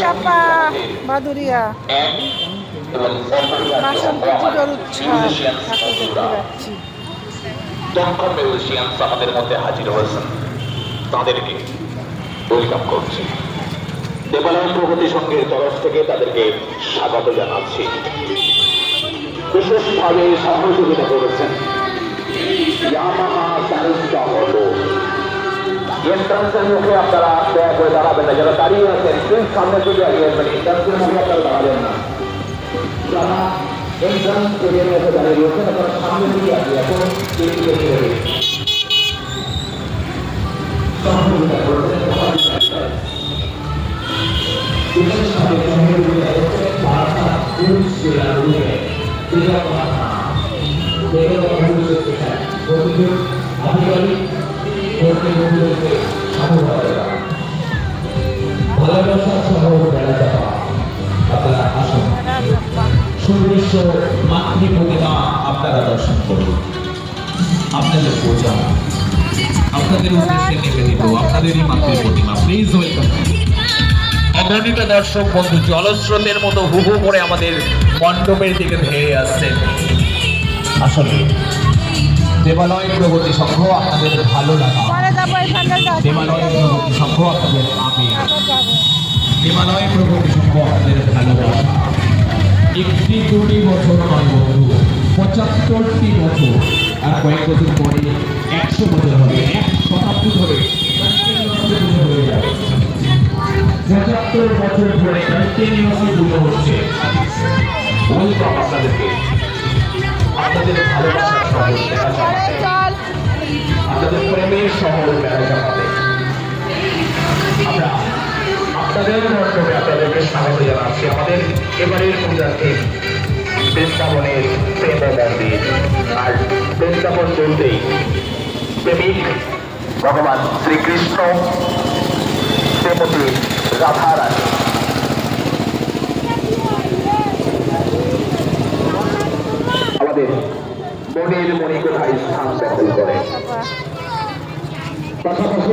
চাপা বাদুরিয়া বাসন্তী পুজোর উৎসব ঠাকুর দেখতে যাচ্ছি। দক্ষিণ মিউজিশিয়ানস আমাদের মধ্যে হাজির হয়েছেন, তাদেরকে ওয়েলকাম করছি। দেবালয় প্রগতি সংঘের তরফ থেকে তাদেরকে স্বাগত জানাচ্ছি। বিশেষভাবে সহযোগিতা করেছেন ইয়ামাহা সারুস্তা অটো। এন্ট্রান্সের মুখে আপনারা দয়া করে দাঁড়াবেন না, যারা দাঁড়িয়ে আছেন প্লিজ সামনে থেকে দাঁড়িয়ে আসবেন। এন্ট্রান্সের মুখে আপনারা দাঁড়াবেন না, যারা এন্ট্রান্স এরিয়ার মধ্যে দাঁড়িয়ে রয়েছেন আপনারা সামনে থেকে আসবে। এখন সহযোগিতা করেছেন বিশেষভাবে সহযোগিতা করছেন ভাষা পুরুষ আধিকারিক ভালোবাসা সহ বেড়া যাওয়া আপনারা আসুন। সুদৃশ্য মাতৃ প্রতিমা আপনারা দর্শন করুন। আপনাদের পূজা আপনাদের উদ্দেশ্যে নিবেদিত আপনাদেরই মাতৃ প্রতিমা। Please welcome. অগণিত দর্শক বন্ধু জলস্রোতের মতো হু হু করে আমাদের মণ্ডপের দিকে ধেয়ে আসছেন। আসলে দেবালয় প্রগতি সংঘ আপনাদের ভালো লাগা, দেবালয় প্রগতি সংঘ আপনাদের আবেগ, দেবালয় প্রগতি সংঘ আপনাদের ভালোবাসা। একটি দুটি বছর নয় বন্ধু, 75টি বছর, আর কয়েক বছর পরে 100 বছর হবে, 1 শতাব্দী ধরে হয়ে যাবে। 75 বছর ধরে কন্টিনিউয়াসলি পুজো হচ্ছে। ওয়েলকাম আপনাদেরকে, আপনাদের ভালোবাসার শহর আপনাদের প্রেমের শহর বেড়াজামাতে। আমরা আপনাদের মাধ্যমে আপনাদেরকে স্বাগত জানাচ্ছি আমাদের এবারের পূজার থিম বৃন্দাবনের প্রেম মন্দির। আর বৃন্দাবন বলতেই প্রেমিক ভগবান শ্রীকৃষ্ণ, শ্রীমতী রাধা রানী। আমাদের মনের মণিকোঠায় স্থান দখল করে। পাশাপাশি